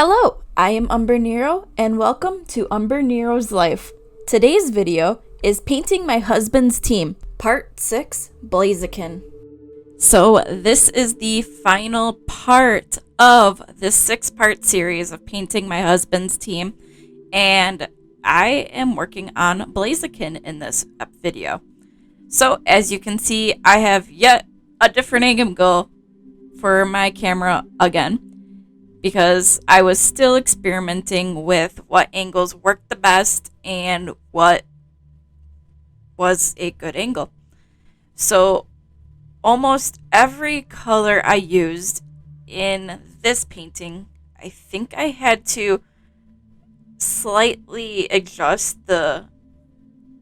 Hello, I am Umbrenero and welcome to Umbrenero's Life. Today's video is painting my husband's team, part 6, Blaziken. So this is the final part of this 6-part series of painting my husband's team, and I am working on Blaziken in this video. So as you can see, I have yet a different angle for my camera again, because I was still experimenting with what angles worked the best and what was a good angle. So almost every color I used in this painting, I think I had to slightly adjust the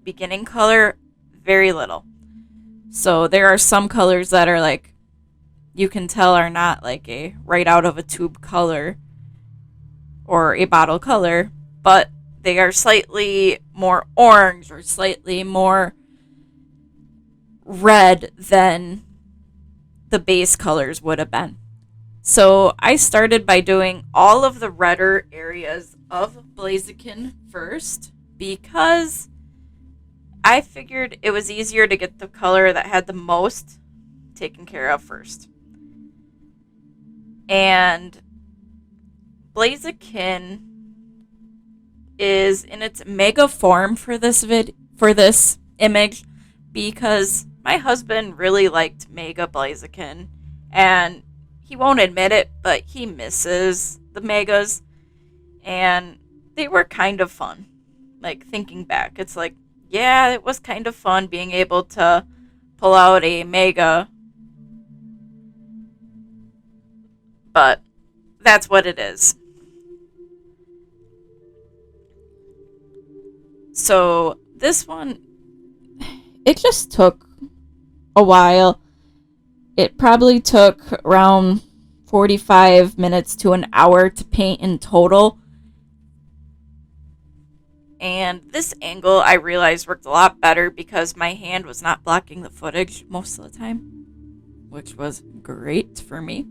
beginning color very little. So there are some colors that are like, you can tell are not like a right out of a tube color or a bottle color, but they are slightly more orange or slightly more red than the base colors would have been. So I started by doing all of the redder areas of Blaziken first, because I figured it was easier to get the color that had the most taken care of first. And Blaziken is in its mega form for this image, because my husband really liked Mega Blaziken, and he won't admit it, but he misses the Megas, and they were kind of fun. Like, thinking back, it's like, yeah, it was kind of fun being able to pull out a Mega, but that's what it is. So this one, it just took a while. It probably took around 45 minutes to an hour to paint in total. And this angle, I realized, worked a lot better because my hand was not blocking the footage most of the time, which was great for me.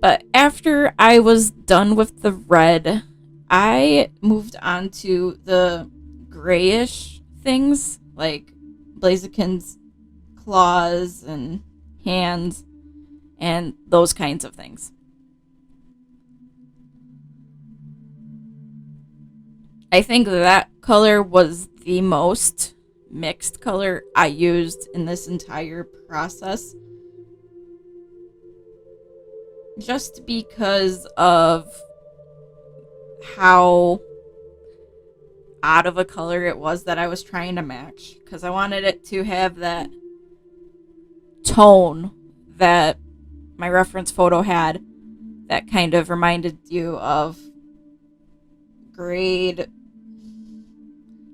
But after I was done with the red, I moved on to the grayish things, like Blaziken's claws and hands and those kinds of things. I think that color was the most mixed color I used in this entire process, just because of how odd of a color it was that I was trying to match, because I wanted it to have that tone that my reference photo had, that kind of reminded you of grayed,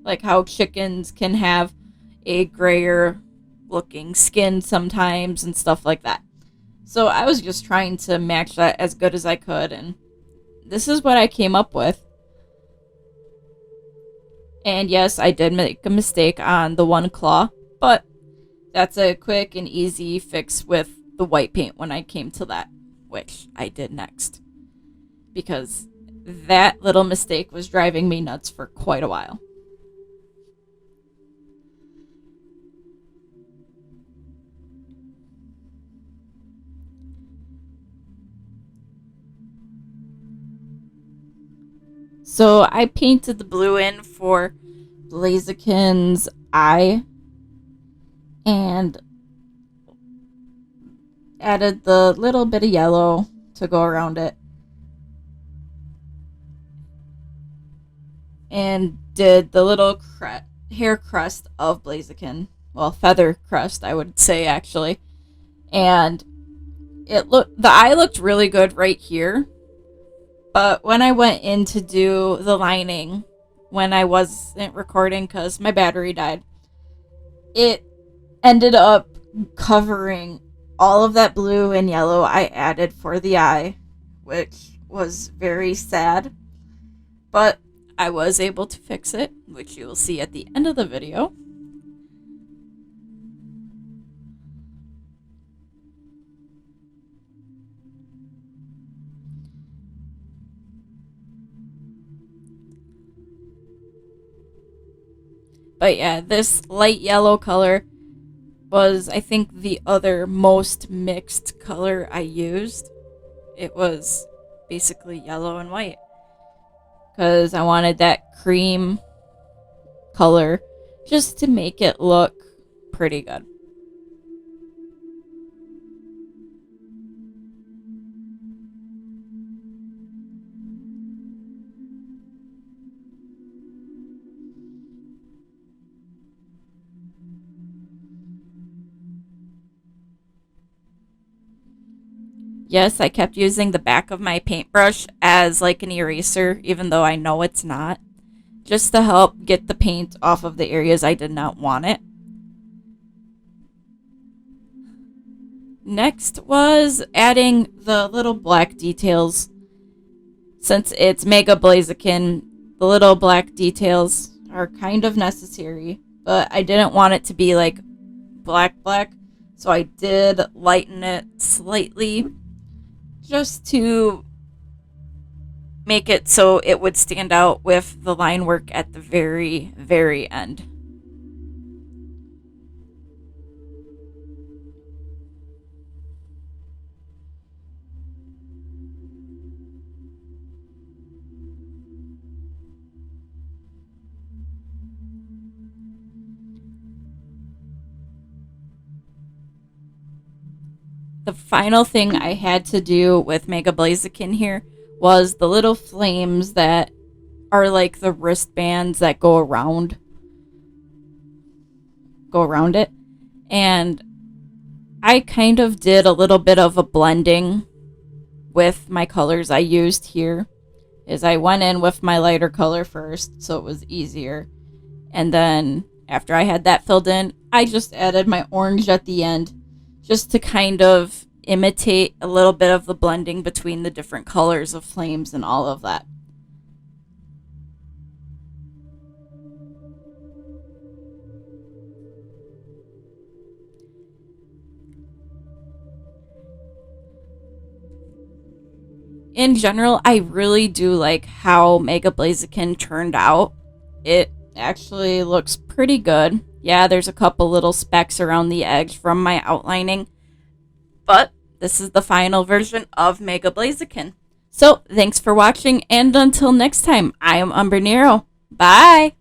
like how chickens can have a grayer looking skin sometimes and stuff like that. So I was just trying to match that as good as I could, and this is what I came up with. And yes, I did make a mistake on the one claw, but that's a quick and easy fix with the white paint when I came to that, which I did next, because that little mistake was driving me nuts for quite a while. So I painted the blue in for Blaziken's eye and added the little bit of yellow to go around it, and did the little hair crest of Blaziken. Well, feather crest, I would say, actually. And the eye looked really good right here. But when I went in to do the lining, when I wasn't recording because my battery died, it ended up covering all of that blue and yellow I added for the eye, which was very sad. But I was able to fix it, which you will see at the end of the video. But yeah, this light yellow color was, I think, the other most mixed color I used. It was basically yellow and white because I wanted that cream color just to make it look pretty good. Yes, I kept using the back of my paintbrush as like an eraser, even though I know it's not, just to help get the paint off of the areas I did not want it. Next was adding the little black details. Since it's Mega Blaziken, the little black details are kind of necessary, but I didn't want it to be like black, so I did lighten it slightly just to make it so it would stand out with the line work at the very end. The final thing I had to do with Mega Blaziken here was the little flames that are like the wristbands that go around it. And I kind of did a little bit of a blending with my colors I used here. Is I went in with my lighter color first, so it was easier. And then after I had that filled in, I just added my orange at the end just to kind of imitate a little bit of the blending between the different colors of flames and all of that. In general, I really do like how Mega Blaziken turned out. It actually looks pretty good. Yeah, there's a couple little specks around the edge from my outlining, but this is the final version of Mega Blaziken. So, thanks for watching, and until next time, I am Umbrenero. Bye!